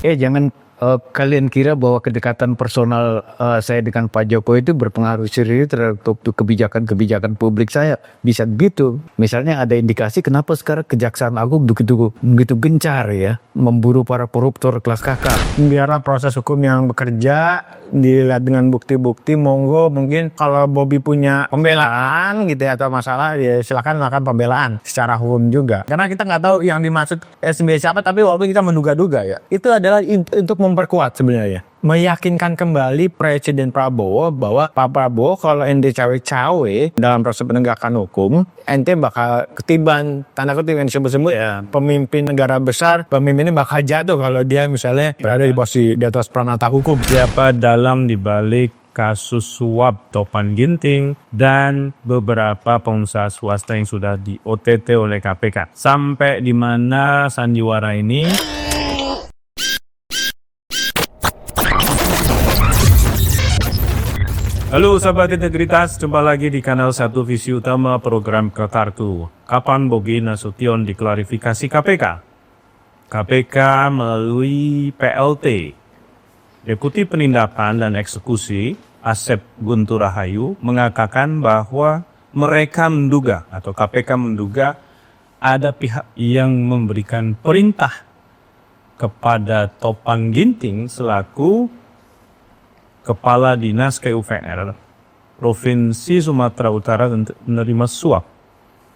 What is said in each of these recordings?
Jangan kalian kira bahwa kedekatan personal saya dengan Pak Jokowi itu berpengaruh serius terhadap kebijakan-kebijakan publik saya. Bisa begitu. Misalnya ada indikasi kenapa sekarang Kejaksaan Agung begitu gencar ya memburu para koruptor kelas kakap. Biarlah proses hukum yang bekerja, dilihat dengan bukti-bukti. Monggo, mungkin kalau Bobi punya pembelaan gitu ya, atau masalah, ya silakan melakukan pembelaan secara hukum juga. Karena kita nggak tahu yang dimaksud SBY siapa, tapi walaupun kita menduga-duga ya, itu adalah untuk memperkuat sebenarnya, meyakinkan kembali Presiden Prabowo bahwa Pak Prabowo kalau ente cawe-cawe dalam proses penegakan hukum, ente bakal ketiban, tanda kutip yang disebut-sebut ya, pemimpin negara besar, pemimpinnya bakal jatuh kalau dia misalnya berada di posisi di atas pranata hukum. Siapa dalam dibalik kasus suap Topan Ginting dan beberapa pengusaha swasta yang sudah di OTT oleh KPK, sampai di mana sandiwara ini. Halo sahabat integritas, jumpa lagi di kanal Satu Visi Utama program Kekartu. Kapan Bobi Nasution diklarifikasi KPK? KPK melalui PLT, Deputi Penindakan dan Eksekusi Asep Guntur Rahayu, mengatakan bahwa mereka menduga atau KPK menduga ada pihak yang memberikan perintah kepada Topan Ginting selaku Kepala Dinas PUPR Provinsi Sumatera Utara untuk menerima suap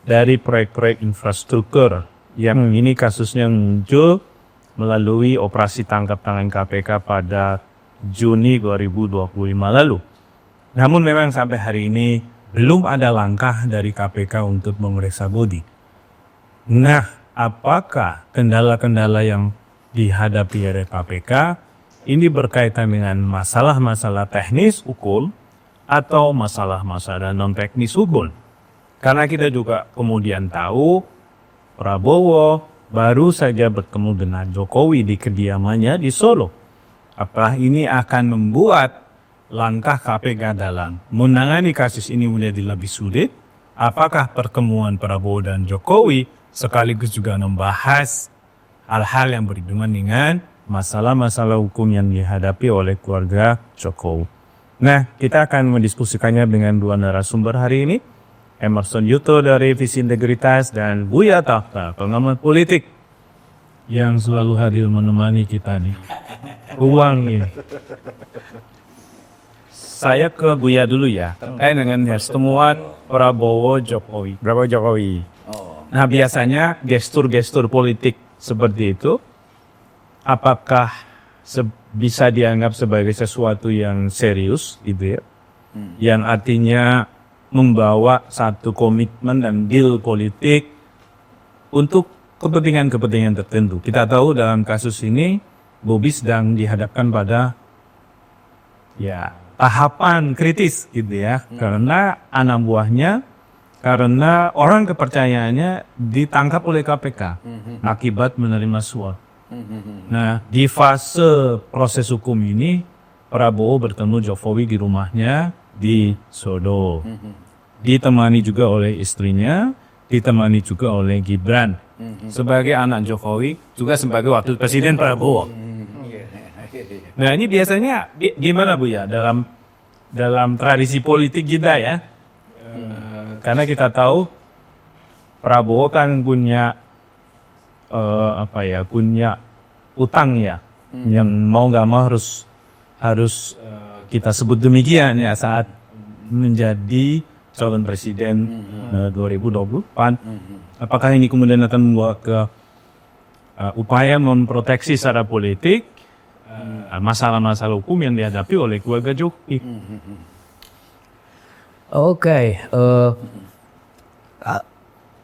dari proyek-proyek infrastruktur yang ini kasusnya muncul melalui operasi tangkap tangan KPK pada Juni 2025 lalu. Namun memang sampai hari ini belum ada langkah dari KPK untuk memeriksa Bobi. Nah, apakah kendala-kendala yang dihadapi oleh KPK ini berkaitan dengan masalah-masalah teknis hukum atau masalah-masalah non-teknis hukum? Karena kita juga kemudian tahu Prabowo baru saja bertemu dengan Jokowi di kediamannya di Solo. Apakah ini akan membuat langkah KPK dalam menangani kasus ini menjadi lebih sulit? Apakah pertemuan Prabowo dan Jokowi sekaligus juga membahas hal-hal yang berhubungan dengan masalah-masalah hukum yang dihadapi oleh keluarga Jokowi? Nah, kita akan mendiskusikannya dengan dua narasumber hari ini. Emerson Yuto dari Visi Integritas dan Buya Tahta, pengamat politik yang selalu hadir menemani kita nih. Uang ini. Saya ke Buya dulu ya. Dengan pertemuan Prabowo Jokowi. Nah, biasanya gestur-gestur politik seperti itu apakah bisa dianggap sebagai sesuatu yang serius gitu ya, yang artinya membawa satu komitmen dan deal politik untuk kepentingan-kepentingan tertentu. Kita tahu dalam kasus ini Bobi sedang dihadapkan pada ya tahapan kritis gitu ya, karena anak buahnya, karena orang kepercayaannya ditangkap oleh KPK akibat menerima suap. Nah, di fase proses hukum ini, Prabowo bertemu Jokowi di rumahnya di Solo. Ditemani juga oleh istrinya, ditemani juga oleh Gibran. Sebagai anak Jokowi, juga sebagai wakil presiden Prabowo. Nah, ini biasanya gimana Bu ya dalam tradisi politik kita ya? Karena kita tahu Prabowo kan punya punya utang ya, yang mau nggak mau harus kita sebut demikian ya saat menjadi calon presiden 2024. Apakah ini kemudian akan membawa ke upaya memproteksi secara politik masalah-masalah hukum yang dihadapi oleh keluarga Jokowi?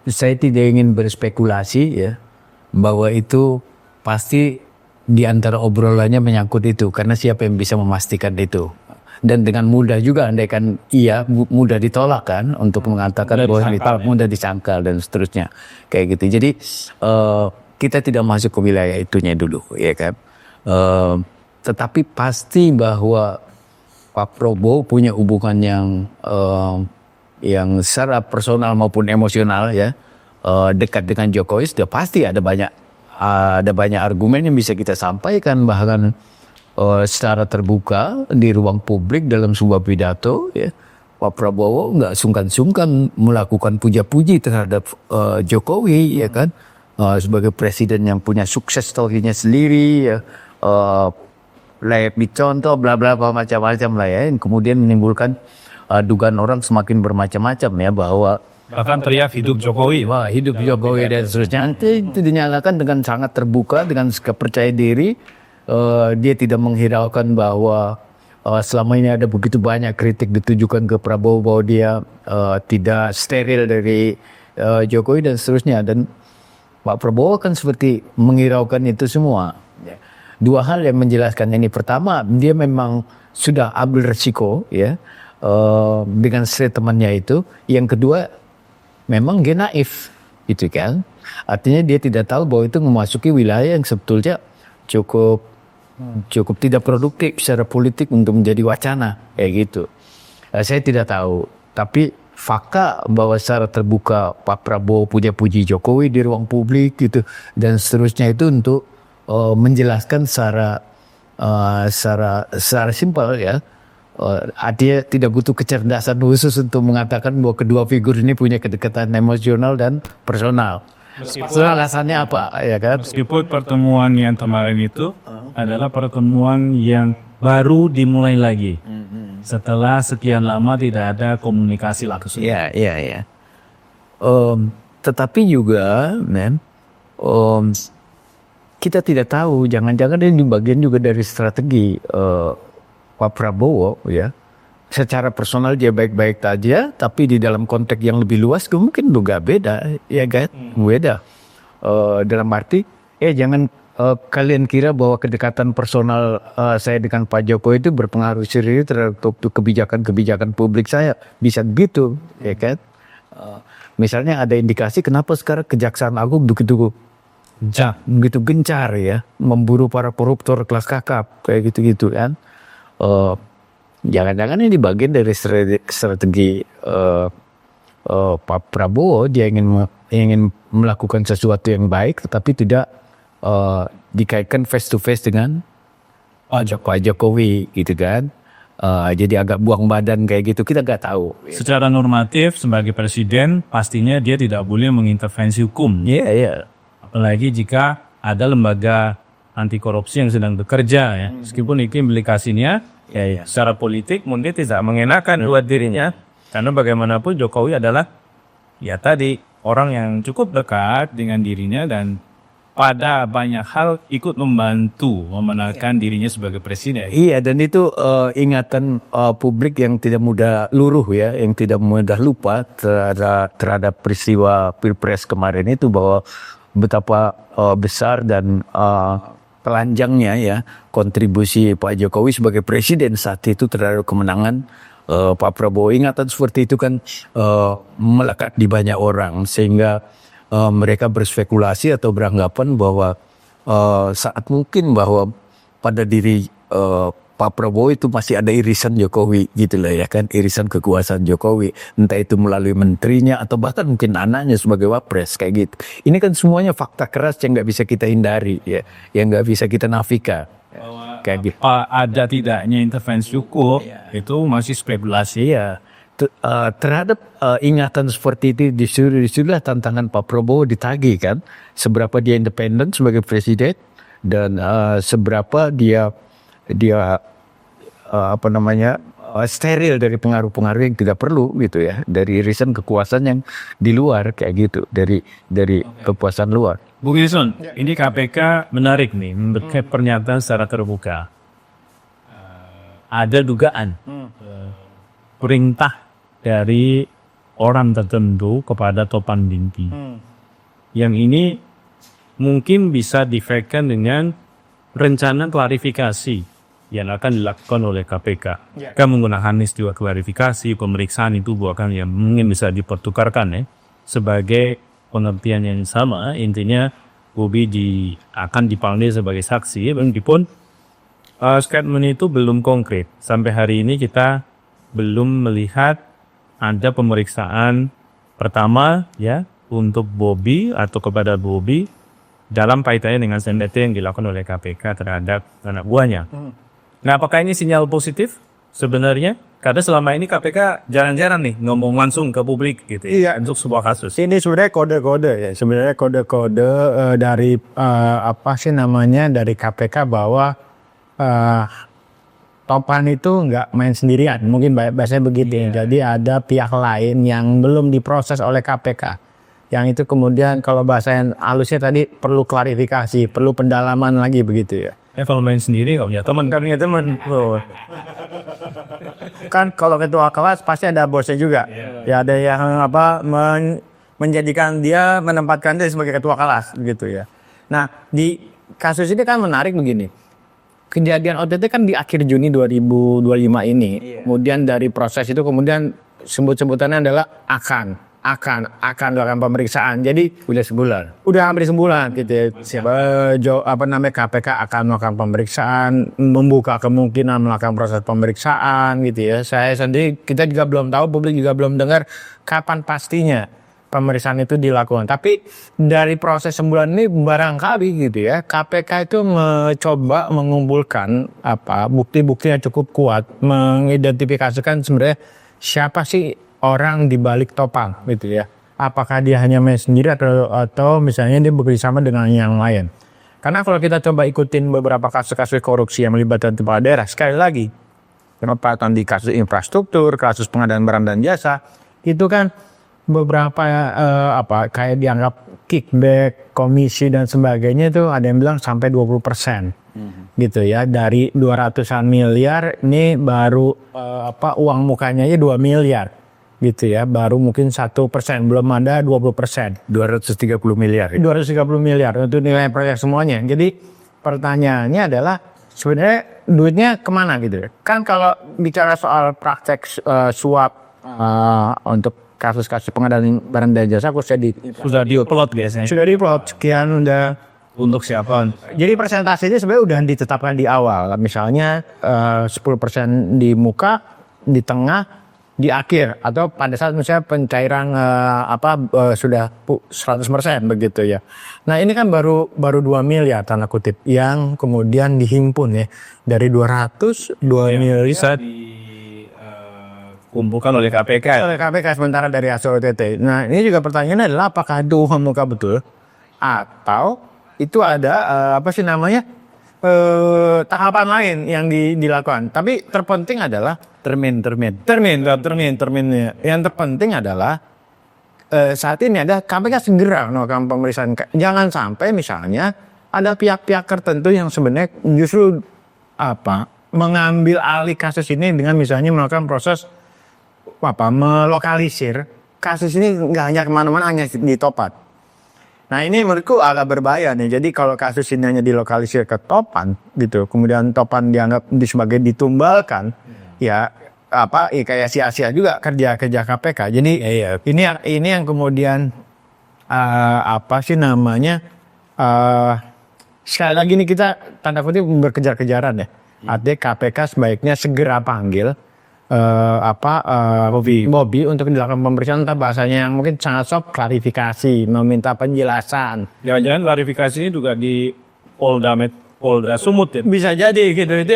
Saya tidak ingin berspekulasi ya, bahwa itu pasti di antara obrolannya menyangkut itu, karena siapa yang bisa memastikan itu. Dan dengan mudah juga andaikan iya mudah ditolak kan, untuk mengatakan bahwa ditolak, mudah disangkal dan seterusnya kayak gitu. Jadi kita tidak masuk ke wilayah itunya dulu ya kan. Tetapi pasti bahwa Pak Prabowo punya hubungan yang secara personal maupun emosional ya dekat dengan Jokowi. Sudah pasti ada banyak ada banyak argumen yang bisa kita sampaikan bahkan secara terbuka di ruang publik dalam sebuah pidato ya. Pak Prabowo nggak sungkan-sungkan melakukan puja-puji terhadap Jokowi ya kan, sebagai presiden yang punya sukses story-nya sendiri ya, layak dicontoh bla bla bla macam-macam lah ya, yang kemudian menimbulkan dugaan orang semakin bermacam-macam ya bahwa Bahkan teriak hidup Jokowi. wah hidup Jokowi dan seterusnya. Itu dinyalakan dengan sangat terbuka, dengan sikap percaya diri. Dia tidak menghiraukan bahwa selama ini ada begitu banyak kritik ditujukan ke Prabowo bahwa dia tidak steril dari Jokowi dan seterusnya. Dan Pak Prabowo kan seperti menghiraukan itu semua. Dua hal yang menjelaskan ini. Pertama, dia memang sudah ambil resiko ya dengan statementnya itu. Yang kedua, memang dia naif, gitu kan. Artinya dia tidak tahu bahwa itu memasuki wilayah yang sebetulnya cukup tidak produktif secara politik untuk menjadi wacana, kayak gitu. Saya tidak tahu, tapi fakta bahwa secara terbuka Pak Prabowo puji Jokowi di ruang publik gitu dan seterusnya itu untuk menjelaskan secara simpel ya. Dia tidak butuh kecerdasan khusus untuk mengatakan bahwa kedua figur ini punya kedekatan emosional dan personal. Alasannya apa ya kan? Meskipun pertemuan yang kemarin itu adalah pertemuan yang baru dimulai lagi. Setelah sekian lama tidak ada komunikasi langsung. Iya. Tetapi juga, kita tidak tahu. Jangan-jangan ini bagian juga dari strategi Pak Prabowo ya. Secara personal dia baik-baik saja, tapi di dalam konteks yang lebih luas mungkin juga beda, ya kan? Beda. Dalam arti, jangan kalian kira bahwa kedekatan personal saya dengan Pak Jokowi itu berpengaruh serius terhadap kebijakan publik saya. Bisa gitu, ya kan? Misalnya ada indikasi kenapa sekarang Kejaksaan Agung begitu gencar ya, memburu para koruptor kelas kakap, kayak gitu-gitu kan. Jangan-jangan ini bagian dari strategi Pak Prabowo. Dia ingin melakukan sesuatu yang baik tetapi tidak dikaitkan face to face dengan Pak Jokowi gitu kan. Jadi agak buang badan kayak gitu, kita nggak tahu. Secara normatif sebagai presiden pastinya dia tidak boleh mengintervensi hukum. Iya. Apalagi jika ada lembaga anti korupsi yang sedang bekerja ya. Meskipun itu implikasinya secara politik mungkin tidak mengenakan buat dirinya. Karena bagaimanapun Jokowi adalah ya tadi orang yang cukup dekat dengan dirinya dan pada banyak hal ikut membantu memenangkan dirinya sebagai presiden. Iya, dan itu ingatan publik yang tidak mudah luruh ya, yang tidak mudah lupa terhadap peristiwa Pilpres kemarin itu, bahwa betapa besar dan telanjangnya ya kontribusi Pak Jokowi sebagai presiden saat itu terhadap kemenangan Pak Prabowo. Ingatan seperti itu kan melekat di banyak orang sehingga mereka berspekulasi atau beranggapan bahwa saat mungkin bahwa pada diri Pak Prabowo itu masih ada irisan Jokowi gitu lah ya kan, irisan kekuasaan Jokowi, entah itu melalui menterinya atau bahkan mungkin anaknya sebagai wapres kayak gitu. Ini kan semuanya fakta keras yang nggak bisa kita hindari ya, yang nggak bisa kita nafikan. Kayak gitu. Ada tidaknya intervensi hukum itu masih spekulasi. Iya. Terhadap ingatan seperti itu disitulah tantangan Pak Prabowo ditagih kan, seberapa dia independen sebagai presiden dan seberapa dia steril dari pengaruh-pengaruh yang tidak perlu gitu ya, dari irisan kekuasaan yang di luar kayak gitu, dari kekuasaan luar. Bu Gilson, ini KPK menarik nih memberikan pernyataan secara terbuka. Ada dugaan perintah dari orang tertentu kepada Topan Binti. Yang ini mungkin bisa dikaitkan dengan rencana klarifikasi yang akan dilakukan oleh KPK. Kan menggunakan istilah klarifikasi, pemeriksaan itu bukan yang mungkin bisa dipertukarkan ya. Sebagai pengertian yang sama, intinya Bobi akan dipanggil sebagai saksi, meskipun statement itu belum konkret. Sampai hari ini kita belum melihat ada pemeriksaan pertama ya untuk Bobi atau kepada Bobi dalam kaitannya dengan SNDT yang dilakukan oleh KPK terhadap anak buahnya. Nah, apakah ini sinyal positif sebenarnya? Karena selama ini KPK jarang-jarang nih ngomong langsung ke publik gitu Iya. untuk sebuah kasus. Ini sebenarnya kode-kode ya, sebenarnya kode-kode dari apa sih namanya dari KPK bahwa Topan itu nggak main sendirian, mungkin bahasanya begitu. Jadi ada pihak lain yang belum diproses oleh KPK. Yang itu kemudian kalau bahasa yang halusnya tadi perlu klarifikasi, perlu pendalaman lagi begitu ya. Kalau main sendiri nggak punya teman. Kan punya teman. Kan kalau ketua kelas pasti ada bosnya juga. Ya ada yang apa menjadikan dia, menempatkan dia sebagai ketua kelas gitu ya. Nah, di kasus ini kan menarik begini. Kejadian OTT kan di akhir Juni 2025 ini. Kemudian dari proses itu kemudian sebut-sebutannya adalah akan dilakukan pemeriksaan. Jadi udah sebulan. Udah hampir sebulan gitu ya. KPK akan melakukan pemeriksaan, membuka kemungkinan melakukan proses pemeriksaan gitu ya. Saya sendiri kita juga belum tahu, publik juga belum dengar kapan pastinya pemeriksaan itu dilakukan. Tapi dari proses sebulan ini barangkali gitu ya, KPK itu mencoba mengumpulkan bukti-bukti yang cukup kuat, mengidentifikasikan sebenarnya siapa sih orang di balik Topan gitu ya. Apakah dia hanya main sendiri atau misalnya dia bekerjasama dengan yang lain. Karena kalau kita coba ikutin beberapa kasus-kasus korupsi yang melibatkan kepala daerah, sekali lagi penempatan di kasus infrastruktur, kasus pengadaan barang dan jasa, itu kan beberapa kayak dianggap kickback, komisi dan sebagainya itu ada yang bilang sampai 20%. Gitu ya, dari 200-an miliar ini baru uang mukanya aja 2 miliar. Gitu ya, baru mungkin 1%, belum ada 20%. 230 miliar. 230 miliar untuk nilai proyek semuanya. Jadi pertanyaannya adalah sebenarnya duitnya kemana gitu ya? Kan kalau bicara soal praktek suap untuk kasus-kasus pengadaan barang dan jasa Sudah diupload biasanya. sudah diplot sekian udah. Untuk siapa? Jadi persentasenya sebenarnya udah ditetapkan di awal. Misalnya 10% di muka, di tengah, di akhir, atau pada saat misalnya pencairan sudah 100% begitu ya. Nah ini kan baru 2 miliar tanda kutip yang kemudian dihimpun ya dari 200 miliar Bisa kumpulkan oleh KPK. oleh KPK sementara dari hasil OTT. Nah ini juga pertanyaannya adalah apakah itu uang muka betul atau itu ada tahapan lain yang dilakukan. Tapi terpenting adalah terminnya. Yang terpenting adalah saat ini ada KPK segera melakukan pemeriksaan. Jangan sampai misalnya ada pihak-pihak tertentu yang sebenarnya justru mengambil alih kasus ini dengan misalnya melakukan proses melokalisir kasus ini nggak hanya kemana-mana, hanya di Topan. Nah ini menurutku agak berbahaya nih. Jadi kalau kasus ini hanya dilokalisir ke Topan gitu, kemudian Topan dianggap sebagai ditumbalkan, kayak sia-sia juga kerja KPK. Jadi ini yang kemudian sekali lagi nih kita tanda kutip berkejar-kejaran ya. Artinya KPK sebaiknya segera panggil Bobby untuk dilakukan pemeriksaan, entah bahasanya yang mungkin sangat soft, klarifikasi, meminta penjelasan. Jangan-jangan klarifikasi ini juga di Polda Sumut ya. Bisa jadi gitu itu.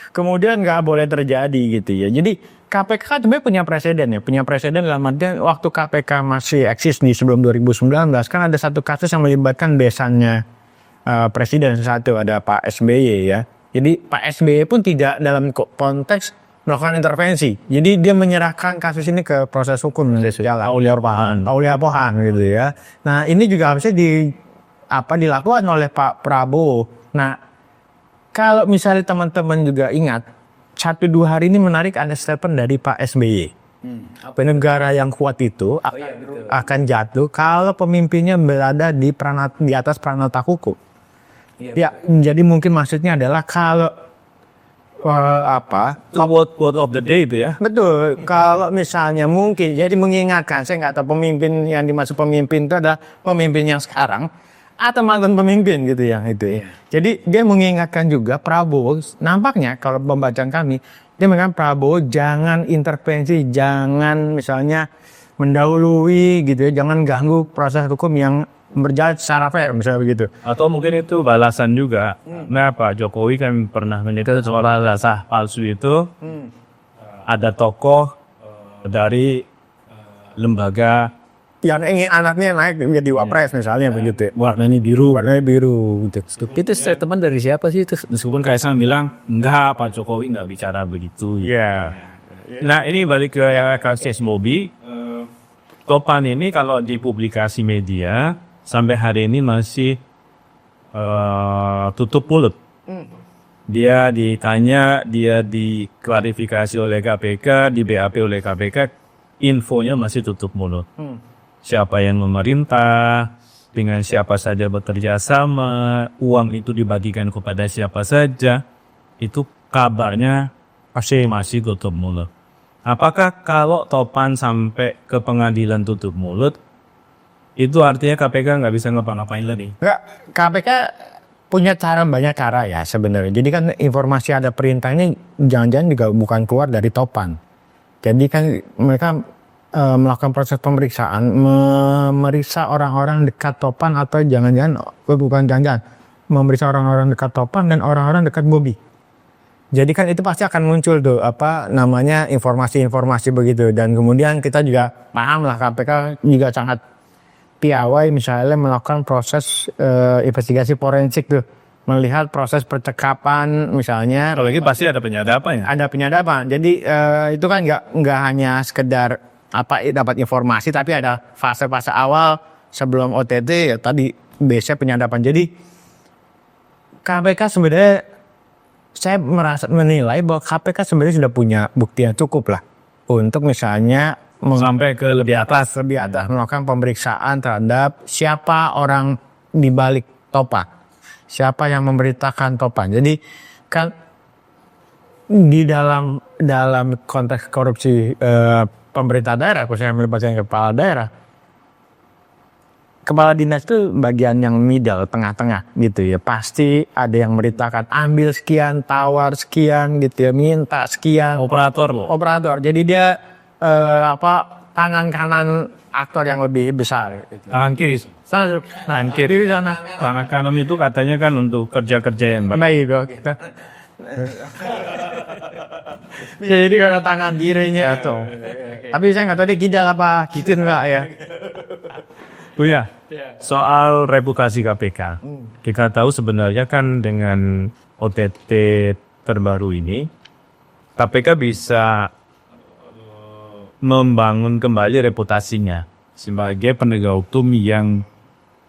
Kemudian nggak boleh terjadi gitu ya. Jadi KPK kan sebenarnya punya presiden dalam artian waktu KPK masih eksis nih sebelum 2019 kan ada satu kasus yang melibatkan besannya presiden satu, ada Pak SBY ya. Jadi Pak SBY pun tidak dalam konteks melakukan intervensi. Jadi dia menyerahkan kasus ini ke proses hukum yang sudah Aulia Pohan gitu ya. Nah, ini juga harusnya dilakukan oleh Pak Prabowo. Nah, kalau misalnya teman-teman juga ingat 1-2 hari ini menarik ada statement dari Pak SBY. Negara yang kuat itu akan jatuh kalau pemimpinnya berada di atas pranata hukum. Ya, jadi mungkin maksudnya adalah kalau Quote of the day itu ya. Betul. Kalau misalnya mungkin jadi mengingatkan, saya nggak tahu pemimpin yang dimaksud pemimpin itu adalah pemimpin yang sekarang atau mantan pemimpin gitu ya itu. Jadi dia mengingatkan juga Prabowo, nampaknya kalau pembacaan kami dia mengatakan Prabowo jangan intervensi, jangan misalnya mendahului gitu ya, jangan ganggu proses hukum yang berjalan secara fair misalnya begitu. Atau mungkin itu balasan juga. Nah, Pak Jokowi kan pernah menyebut soal ijazah palsu itu. Ada tokoh dari lembaga Yang ingin anaknya naik menjadi wapres misalnya begitu. warnanya biru. Warnanya biru gitu. Itu statement dari siapa sih itu? Meskipun Kaisang bilang, enggak, Pak Jokowi enggak bicara begitu. Iya. Nah, ini balik ke kasus Bobby. Topan ini kalau di publikasi media, sampai hari ini masih tutup mulut. Dia ditanya, dia diklarifikasi oleh KPK, di BAP oleh KPK, infonya masih tutup mulut. Siapa yang memerintah, dengan siapa saja bekerja sama, uang itu dibagikan kepada siapa saja, itu kabarnya masih tutup mulut. Apakah kalau Topan sampai ke pengadilan tutup mulut, itu artinya KPK nggak bisa ngapa-ngapain lagi? Enggak, KPK punya banyak cara ya sebenarnya. Jadi kan informasi ada perintahnya jangan-jangan juga bukan keluar dari Topan. Jadi kan mereka melakukan proses pemeriksaan, memeriksa orang-orang dekat Topan atau jangan-jangan memeriksa orang-orang dekat Topan dan orang-orang dekat Bobby. Jadi kan itu pasti akan muncul tuh informasi-informasi begitu, dan kemudian kita juga paham lah KPK juga sangat piawai misalnya melakukan proses investigasi forensik tuh, melihat proses percakapan misalnya. Kalau ini pasti ada penyadapan ya? Ada penyadapan. Jadi itu kan nggak hanya sekedar dapat informasi, tapi ada fase-fase awal sebelum OTT ya tadi biasanya penyadapan. Jadi KPK sebenarnya saya menilai bahwa KPK sebenarnya sudah punya bukti yang cukup lah untuk misalnya Sampai ke lebih atas. Melakukan pemeriksaan terhadap siapa orang di balik Topan, siapa yang memberitakan Topan. Jadi kan di dalam konteks korupsi pemerintah daerah, khususnya melibatkan kepala daerah, kepala dinas itu bagian yang middle, tengah-tengah gitu ya. Pasti ada yang memberitakan ambil sekian, tawar sekian gitu ya, minta sekian. Operator. Jadi dia tangan kanan aktor yang lebih besar. Gitu. Tangan kiri. Tangan kiri sana. Tangan kanan itu katanya kan untuk kerja-kerja yang baik. Gitu. Bisa jadi karena tangan kirinya atau. Tapi saya nggak tahu dia ginjal apa, gitu enggak ya. Ya, soal reputasi KPK. Kita tahu sebenarnya kan dengan OTT terbaru ini, KPK bisa membangun kembali reputasinya sebagai penegak hukum yang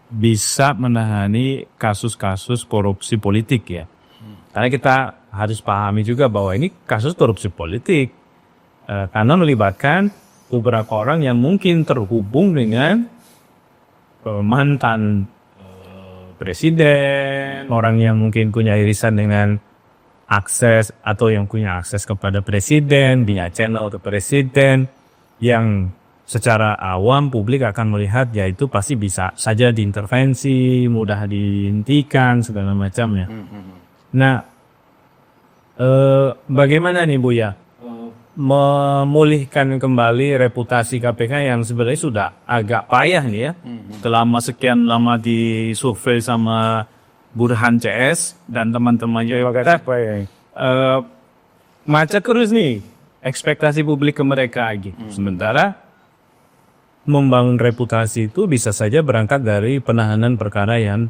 bisa menangani kasus-kasus korupsi politik ya. Karena kita harus pahami juga bahwa ini kasus korupsi politik. Karena melibatkan beberapa orang yang mungkin terhubung dengan mantan presiden, orang yang mungkin punya irisan dengan akses atau yang punya akses kepada presiden, punya channel ke presiden, yang secara awam publik akan melihat ya itu pasti bisa saja diintervensi, mudah dihentikan segala macamnya. Nah, bagaimana nih Buya memulihkan kembali reputasi KPK yang sebenarnya sudah agak payah nih ya, selama sekian lama disurvei sama Burhan CS dan teman-temannya yang macet terus nih ekspektasi publik ke mereka gitu. Sementara membangun reputasi itu bisa saja berangkat dari penahanan perkara yang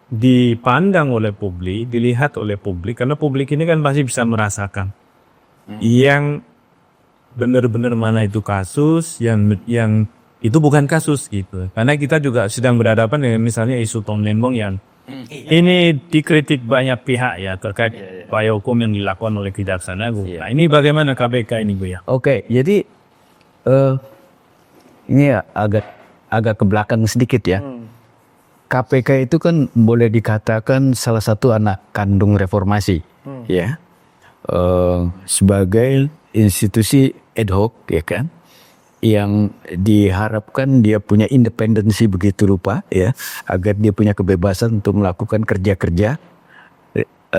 dipandang oleh publik, dilihat oleh publik, karena publik ini kan pasti bisa merasakan yang benar-benar mana itu kasus, yang itu bukan kasus gitu. Karena kita juga sedang berhadapan dengan misalnya isu Tom Lembong yang ini dikritik banyak pihak ya terkait upaya hukum yang dilakukan oleh Kejaksaan Agung. Nah, ini bagaimana KPK ini Bu ya? Oke, jadi ini agak ke belakang sedikit ya. KPK itu kan boleh dikatakan salah satu anak kandung reformasi, ya, sebagai institusi ad hoc, ya kan, yang diharapkan dia punya independensi begitu rupa, ya, agar dia punya kebebasan untuk melakukan kerja-kerja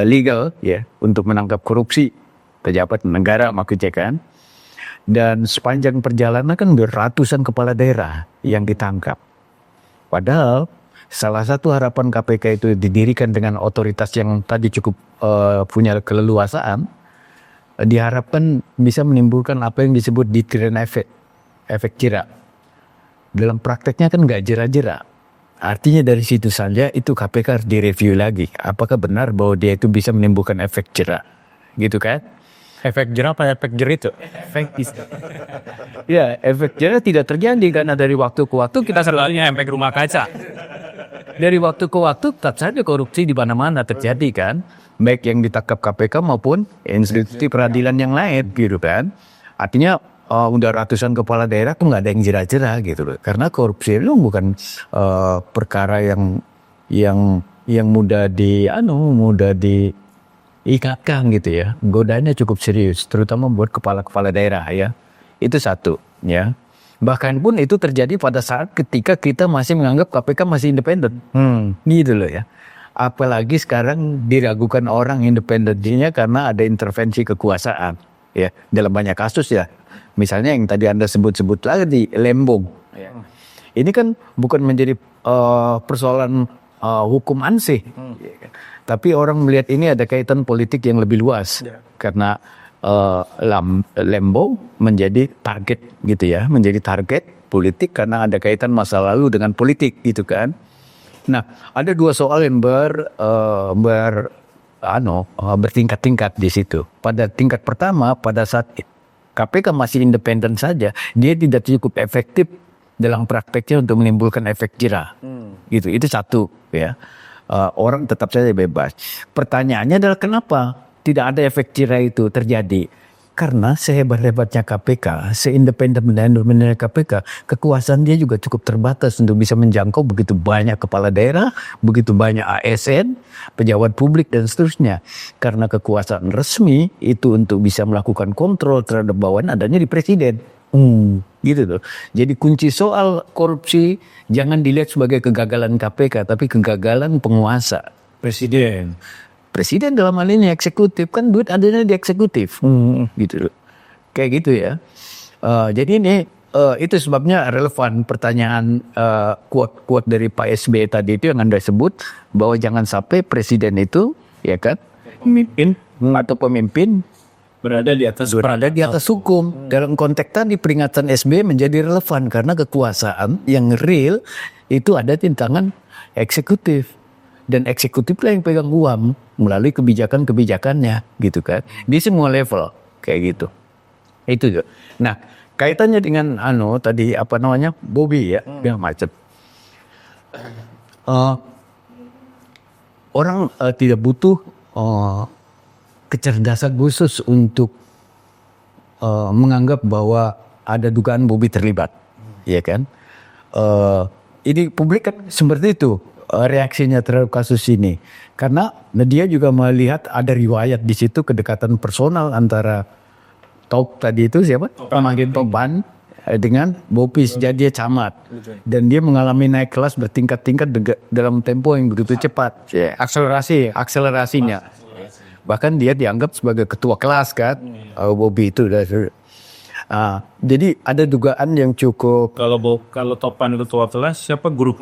legal, ya, untuk menangkap korupsi pejabat negara, maksudnya kan. Dan sepanjang perjalanan kan ratusan kepala daerah yang ditangkap. Padahal salah satu harapan KPK itu didirikan dengan otoritas yang tadi cukup punya keleluasaan, diharapkan bisa menimbulkan apa yang disebut deterrent effect, efek jerak. Dalam prakteknya kan nggak jerak-jerak. Artinya dari situ saja itu KPK harus direview lagi. Apakah benar bahwa dia itu bisa menimbulkan efek jerak, gitu kan? Efek jerah apa efek jerit itu? Efek ya, efek jerak tidak terjadi karena dari waktu ke waktu kita Selalunya efek rumah kaca. dari waktu ke waktu tetap saja korupsi di mana-mana terjadi kan, baik yang ditangkap KPK maupun institusi peradilan yang lain gitu kan. Artinya udah ratusan kepala daerah tuh nggak ada yang jerah-jerah gitu loh, karena korupsi itu bukan perkara yang mudah diikatkan gitu ya. Godaannya cukup serius, terutama buat kepala-kepala daerah ya. Itu satu ya. Bahkan pun itu terjadi pada saat ketika kita masih menganggap KPK masih independen. Gitu loh ya. Apalagi sekarang diragukan orang independensinya karena ada intervensi kekuasaan ya dalam banyak kasus ya. Misalnya yang tadi Anda sebut-sebut lagi di Lembong. Ini kan bukan menjadi persoalan hukum ansih. Tapi orang melihat ini ada kaitan politik yang lebih luas. Karena Lembong menjadi target gitu ya, menjadi target politik karena ada kaitan masa lalu dengan politik gitu kan. Nah, ada dua soal yang bertingkat-tingkat di situ. Pada tingkat pertama, pada saat KPK masih independen saja, dia tidak cukup efektif dalam prakteknya untuk menimbulkan efek jerah. Gitu, itu satu ya. Orang tetap saja bebas. Pertanyaannya adalah kenapa tidak ada efek jerah itu terjadi? Karena sehebat-hebatnya KPK, seindependen-independennya KPK, kekuasaan dia juga cukup terbatas untuk bisa menjangkau begitu banyak kepala daerah, begitu banyak ASN, pejabat publik dan seterusnya. Karena kekuasaan resmi itu untuk bisa melakukan kontrol terhadap bawahan adanya di presiden. Gitu tuh. Jadi kunci soal korupsi jangan dilihat sebagai kegagalan KPK, tapi kegagalan penguasa. Presiden dalam hal ini eksekutif, kan duit adanya di eksekutif, gitu, kayak gitu ya. Jadi ini itu sebabnya relevan pertanyaan quote dari Pak SBY tadi itu yang Anda sebut bahwa jangan sampai presiden itu ya kan pemimpin atau pemimpin Berada di atas hukum. Dalam konteks tadi peringatan SBY menjadi relevan karena kekuasaan yang real itu ada di tangan eksekutif. Dan eksekutif lah yang pegang uang melalui kebijakan-kebijakannya gitu kan. Di semua level kayak gitu. Itu juga. Nah, kaitannya dengan tadi Bobby ya, yang macet. Orang tidak butuh kecerdasan khusus untuk menganggap bahwa ada dugaan Bobby terlibat. Ya kan? Ini publik kan seperti itu reaksinya terhadap kasus ini, karena dia juga melihat ada riwayat di situ kedekatan personal antara tadi itu siapa? Toban dengan Bobby sejak dia camat, dan dia mengalami naik kelas bertingkat-tingkat dalam tempo yang begitu cepat. Akselerasinya. Bahkan dia dianggap sebagai ketua kelas kan, Bobby itu. Jadi ada dugaan yang cukup. Kalau Topan itu ketua kelas, siapa guru?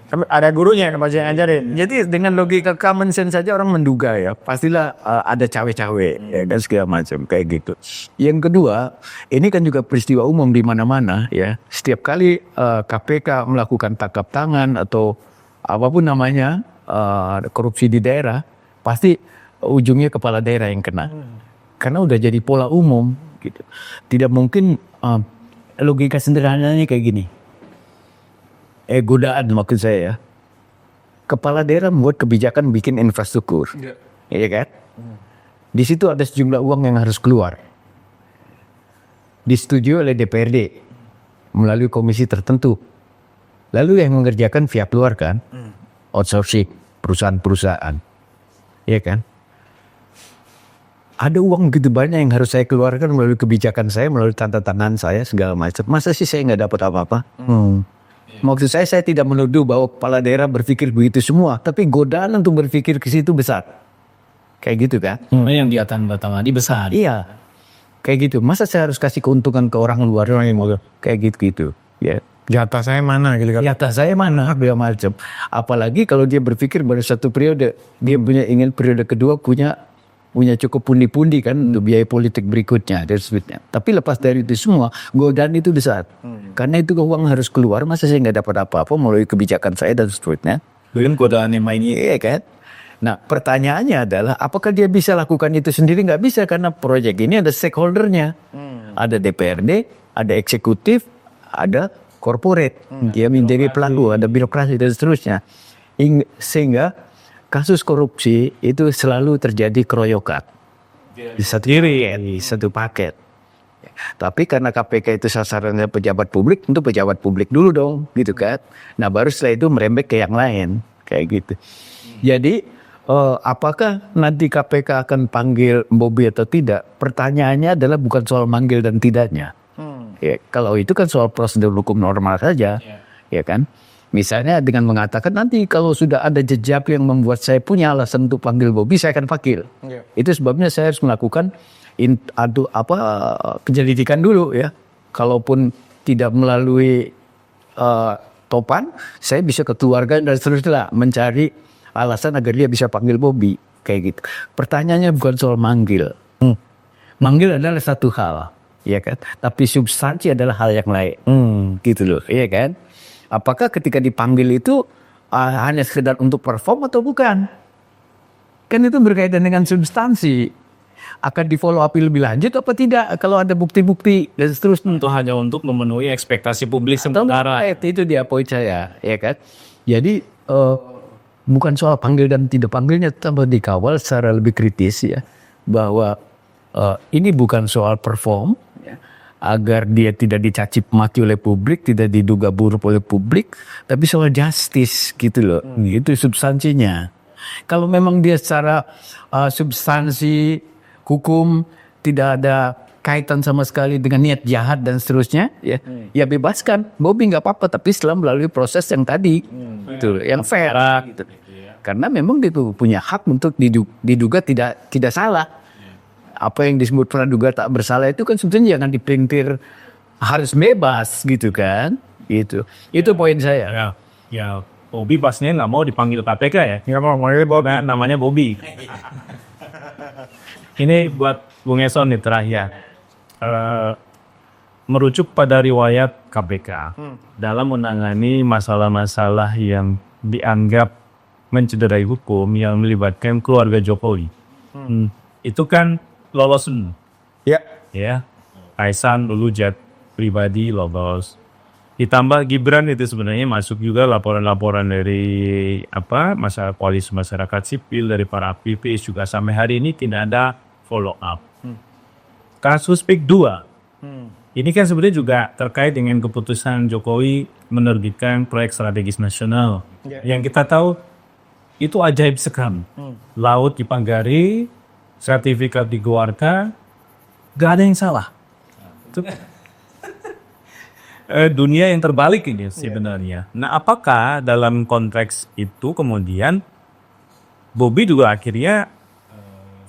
Ada gurunya yang pasti ngajarin. Jadi dengan logika common sense saja orang menduga ya, pastilah ada cawe-cawe ya dan segala macam kayak gitu. Yang kedua, ini kan juga peristiwa umum di mana-mana ya. Setiap kali KPK melakukan tangkap tangan atau apapun namanya korupsi di daerah, pasti ujungnya kepala daerah yang kena. Karena udah jadi pola umum gitu. Tidak mungkin logika sederhananya kayak gini. Godaan maksud saya ya. Kepala daerah membuat kebijakan bikin infrastruktur. Iya kan? Di situ ada sejumlah uang yang harus keluar. Disetujui oleh DPRD melalui komisi tertentu. Lalu yang mengerjakan pihak luar kan? Outsourcing, perusahaan-perusahaan. Iya kan? Ada uang begitu banyak yang harus saya keluarkan melalui kebijakan saya, melalui tanda tangan saya, segala macam. Masa sih saya nggak dapat apa-apa? Maksud saya tidak menuduh bahwa kepala daerah berpikir begitu semua, tapi godaan untuk berpikir ke situ besar. Kayak gitu kan? Yang dia tanda tangani besar. Iya. Kayak gitu. Masa saya harus kasih keuntungan ke orang luar yang kayak gitu-gitu, ya. Jatah saya mana gitu kan. Jatah saya mana segala macam. Apalagi kalau dia berpikir baru satu periode, dia punya ingin periode kedua punya cukup pundi-pundi kan untuk biaya politik berikutnya dan sebagainya. Tapi lepas dari itu semua, godaan itu besar. Karena itu uang harus keluar, masa saya nggak dapat apa-apa melalui kebijakan saya dan seterusnya. Dengan godaan yang mainnya. Iya kan? Nah pertanyaannya adalah apakah dia bisa lakukan itu sendiri? Nggak bisa karena proyek ini ada stakeholdernya. Ada DPRD, ada eksekutif, ada corporate. Dia menjadi pelaku, ada birokrasi dan seterusnya. Sehingga kasus korupsi itu selalu terjadi keroyokan. Di satu paket. Tapi karena KPK itu sasarannya pejabat publik, tentu pejabat publik dulu dong, gitu kan. Nah baru setelah itu merembet ke yang lain, kayak gitu. Jadi apakah nanti KPK akan panggil Bobi atau tidak? Pertanyaannya adalah bukan soal manggil dan tidaknya. Ya, kalau itu kan soal prosedur hukum normal saja, ya kan. Misalnya dengan mengatakan nanti kalau sudah ada jejak yang membuat saya punya alasan untuk panggil Bobi, saya akan panggil. Itu sebabnya saya harus melakukan penyelidikan dulu ya. Kalaupun tidak melalui topan, saya bisa ke keluarga dan seterusnya mencari alasan agar dia bisa panggil Bobi kayak gitu. Pertanyaannya bukan soal manggil. Manggil adalah satu hal, ya kan. Tapi substansi adalah hal yang lain. Gitu loh, iya kan. Apakah ketika dipanggil itu hanya sekedar untuk perform atau bukan? Kan itu berkaitan dengan substansi. Akan di follow up lebih lanjut apa tidak? Kalau ada bukti-bukti dan seterusnya. Itu hanya untuk memenuhi ekspektasi publik sementara. Itu dia poin saya, ya kan. Jadi bukan soal panggil dan tidak panggilnya, tapi dikawal secara lebih kritis ya, bahwa ini bukan soal perform ya, agar dia tidak dicaci maki oleh publik, tidak diduga buruk oleh publik, tapi soal justice gitu loh. Itu substansinya. Kalau memang dia secara substansi hukum tidak ada kaitan sama sekali dengan niat jahat dan seterusnya, ya bebaskan. Bobi nggak apa-apa, tapi setelah melalui proses yang tadi, gitu, yang fair. Gitu. Karena memang dia punya hak untuk diduga tidak salah. Apa yang disebut praduga tak bersalah itu kan sebetulnya jangan dipelintir, harus bebas gitu kan. Gitu. Itu poin saya. Ya, Bobi pastinya nggak mau dipanggil KPK ya. Nggak mau manggil Bobi. Nah, namanya Bobi. Ini buat Bung Eson nih terakhir. Merujuk pada riwayat KPK dalam menangani masalah-masalah yang dianggap mencederai hukum yang melibatkan keluarga Jokowi. Itu kan lolos. Ya. Kaisan dulu jet pribadi lolos. Ditambah Gibran itu sebenarnya masuk juga laporan-laporan dari masyarakat koalisi masyarakat sipil, dari para aktivis juga sampai hari ini tidak ada follow up. Kasus PIK 2. Ini kan sebenarnya juga terkait dengan keputusan Jokowi menerbitkan proyek strategis nasional. Yang kita tahu itu ajaib sekali. Laut dipanggari, sertifikat dikeluarkan, gak ada yang salah. Itu dunia yang terbalik ini sebenarnya. Nah, apakah dalam konteks itu kemudian Bobi juga akhirnya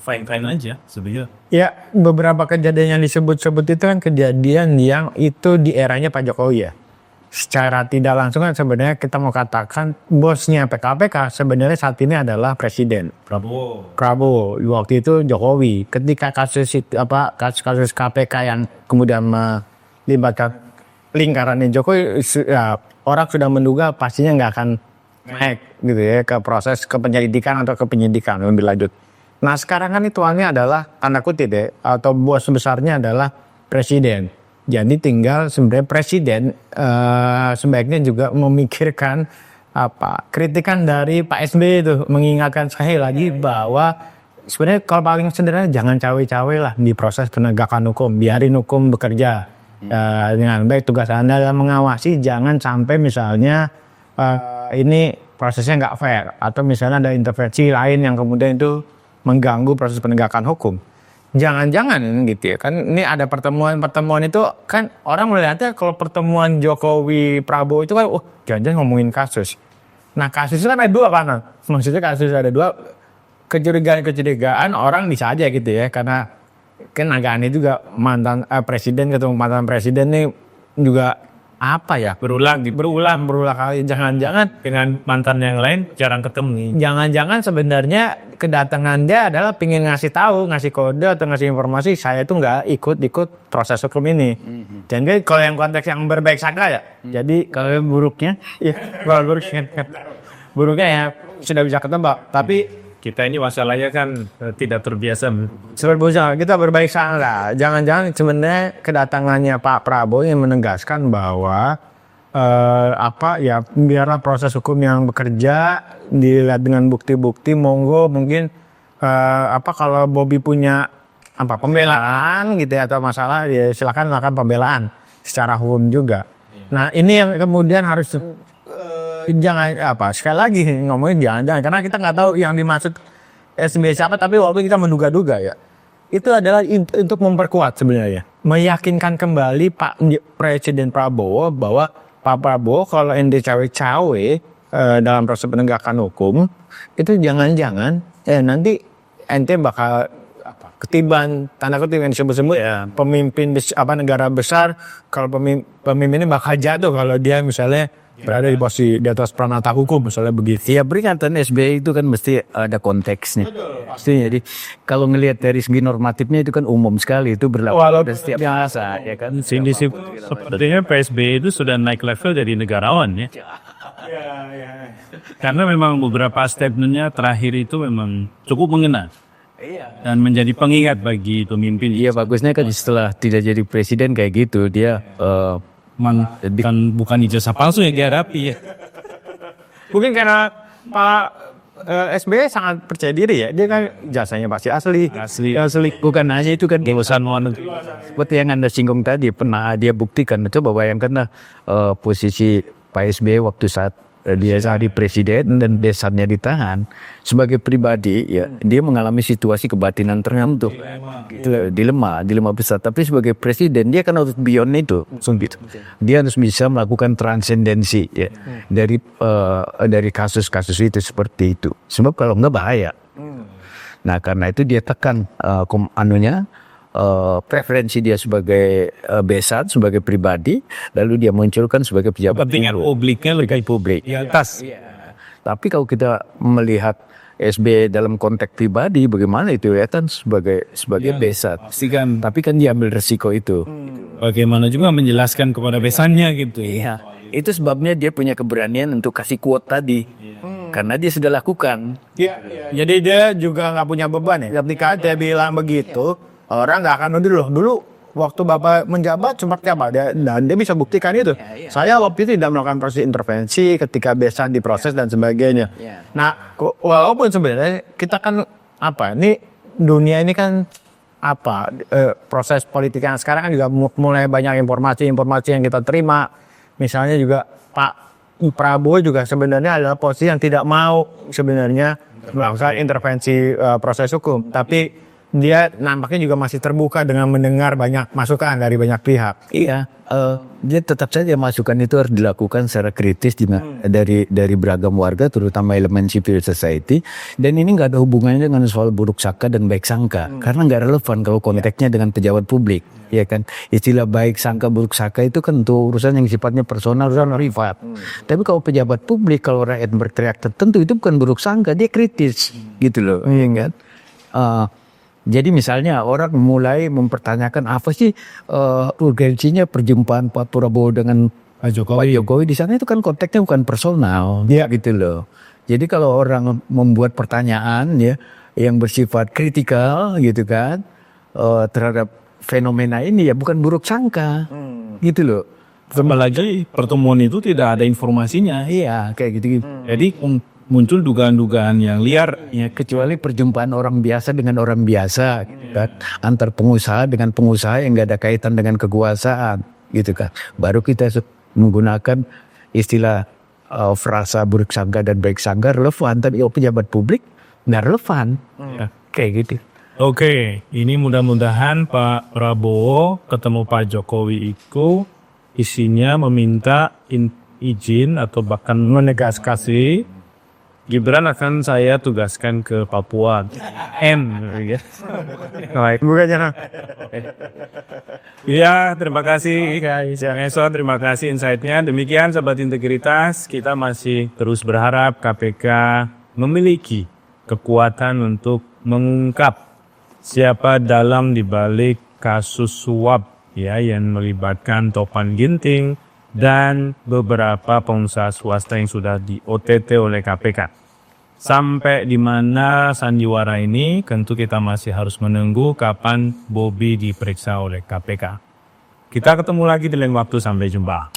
fine-fine aja sebenarnya? Ya, beberapa kejadian yang disebut-sebut itu kan kejadian yang itu di eranya Pak Jokowi ya. Secara tidak langsung kan sebenarnya kita mau katakan bosnya PKPK sebenarnya saat ini adalah Presiden Prabowo. Waktu itu Jokowi. Ketika kasus kasus KPK yang kemudian melibatkan lingkarannya Jokowi, ya, orang sudah menduga pastinya nggak akan naik gitu ya ke proses penyelidikan atau ke penyidikan lebih lanjut. Nah sekarang kan hitungannya adalah tanda kutip ya, atau bos besarnya adalah Presiden. Jadi tinggal sebenarnya Presiden sebaiknya juga memikirkan kritikan dari Pak SBY itu, mengingatkan sekali lagi bahwa sebenarnya kalau paling sederhana jangan cawe-cawe lah di proses penegakan hukum, biarin hukum bekerja. Dengan baik. Tugas Anda adalah mengawasi, jangan sampai misalnya ini prosesnya nggak fair atau misalnya ada intervensi lain yang kemudian itu mengganggu proses penegakan hukum. Jangan-jangan gitu ya kan, ini ada pertemuan itu kan orang melihatnya kalau pertemuan Jokowi Prabowo itu kan jangan-jangan ngomongin kasus. Nah kasus itu kan ada dua kan, maksudnya kasus ada dua, kecurigaan orang bisa aja gitu ya, karena kan agak aneh juga mantan presiden ketemu mantan presiden nih juga apa ya? Berulang di Berulang kali. Jangan-jangan dengan mantan yang lain jarang ketemu. Jangan-jangan sebenarnya kedatangan dia adalah pengen ngasih tahu, ngasih kode atau ngasih informasi saya itu nggak ikut proses hukum ini. Jadi kalau yang konteks yang berbaik sangka ya. Jadi Kalau yang buruknya, ya kalau buruknya ya sudah bisa ketebak. Tapi Kita ini masalahnya kan tidak terbiasa. sebenarnya kita berbaik sangka. Jangan-jangan sebenarnya kedatangannya Pak Prabowo yang menegaskan bahwa biarlah proses hukum yang bekerja dilihat dengan bukti-bukti, monggo mungkin kalau Bobby punya pembelaan gitu ya atau masalah ya silakan lakukan pembelaan secara hukum juga. Nah ini yang kemudian harus sekali lagi ngomongin jangan-jangan karena kita nggak tahu yang dimaksud SBY siapa, tapi waktu kita menduga-duga ya itu adalah untuk memperkuat sebenarnya, meyakinkan kembali Pak Presiden Prabowo bahwa Pak Prabowo kalau ente cawe-cawe dalam proses penegakan hukum itu jangan-jangan nanti ente bakal ketiban tanda kutip yang disebut-sebut pemimpin negara besar, kalau pemimpinnya bakal jatuh kalau dia misalnya berada di posisi di atas pranata hukum misalnya begitu. ya peringatan SBY itu kan mesti ada konteksnya. Pasti jadi kalau ngelihat dari segi normatifnya itu kan umum sekali, itu berlaku pada setiap biasa ya kan. Sepertinya PSBY itu sudah naik level jadi negarawan ya. Karena memang beberapa statementnya terakhir itu memang cukup mengena. Dan menjadi pengingat bagi pemimpin. Iya bagusnya kan setelah tidak jadi presiden kayak gitu dia bukan ijazah palsu yang dihadapi ya. Mungkin karena Pak SBY sangat percaya diri ya, dia kan jasanya pasti asli. bukan hanya itu kan urusan luar negeri. Seperti yang Anda singgung tadi pernah dia buktikan. Coba bayangkan posisi Pak SBY waktu saat dia jadi presiden dan besannya ditahan, sebagai pribadi ya dia mengalami situasi kebatinan tertentu, dilema besar. Tapi sebagai presiden dia kan harus beyond itu, dia harus bisa melakukan transendensi ya dari kasus-kasus itu seperti itu. Sebab kalau enggak bahaya. Nah karena itu dia tekan preferensi dia sebagai besan, sebagai pribadi, lalu dia munculkan sebagai pejabat Kepentingan publiknya lebih publik. di atas. Tapi kalau kita melihat SBY dalam konteks pribadi, bagaimana itu ya kan sebagai besan. Pastikan. Tapi kan dia ambil resiko itu. Bagaimana juga menjelaskan kepada besannya gitu. Iya. Itu sebabnya dia punya keberanian untuk kasih quote tadi. Karena dia sudah lakukan. Jadi dia juga nggak punya beban ya. Ketika dia bilang begitu, orang nggak akan dulu waktu Bapak menjabat seperti apa dan dia bisa buktikan itu. Saya waktu itu tidak melakukan proses intervensi ketika besan diproses dan sebagainya. Nah, walaupun sebenarnya kita kan ini dunia ini kan proses politik yang sekarang kan juga mulai banyak informasi yang kita terima. Misalnya juga Pak Prabowo juga sebenarnya adalah posisi yang tidak mau sebenarnya melakukan intervensi proses hukum, tapi dia nampaknya juga masih terbuka dengan mendengar banyak masukan dari banyak pihak. Iya, dia tetap saja masukan itu harus dilakukan secara kritis dari beragam warga, terutama elemen civil society. Dan ini nggak ada hubungannya dengan soal buruk sangka dan baik sangka, karena nggak relevan kalau konteksnya dengan pejabat publik, ya kan? Istilah baik sangka buruk sangka itu kan untuk urusan yang sifatnya personal, urusan privat. Tapi kalau pejabat publik, kalau rakyat berteriak tertentu itu bukan buruk sangka, dia kritis, gitu loh, iya kan? Jadi misalnya orang mulai mempertanyakan apa sih urgensinya perjumpaan Pak Prabowo dengan Pak Jokowi di sana, itu kan konteksnya bukan personal, gitu loh. Jadi kalau orang membuat pertanyaan ya yang bersifat kritikal gitu kan terhadap fenomena ini ya bukan buruk sangka, gitu loh. Apalagi pertemuan itu tidak ada informasinya. Iya kayak gitu. Jadi muncul dugaan-dugaan yang liar. Ya, kecuali perjumpaan orang biasa dengan orang biasa, gitu kan. Antar pengusaha dengan pengusaha yang nggak ada kaitan dengan kekuasaan, gitu kan. Baru kita menggunakan istilah frasa buruk sangka dan baik sangka relevan, tapi pejabat publik nggak relevan, kayak gitu. Oke, ini mudah-mudahan Pak Prabowo ketemu Pak Jokowi itu isinya meminta izin atau bahkan menegaskan Gibran akan saya tugaskan ke Papua. Ya. Baik. Bukannya Ya, terima kasih Bang Eson, terima kasih insight-nya. Demikian Sobat Integritas, kita masih terus berharap KPK memiliki kekuatan untuk mengungkap siapa dalam dibalik kasus suap ya yang melibatkan Topan Ginting dan beberapa pengusaha swasta yang sudah di OTT oleh KPK. Sampai di mana sandiwara ini, tentu kita masih harus menunggu kapan Bobby diperiksa oleh KPK. Kita ketemu lagi di lain waktu, sampai jumpa.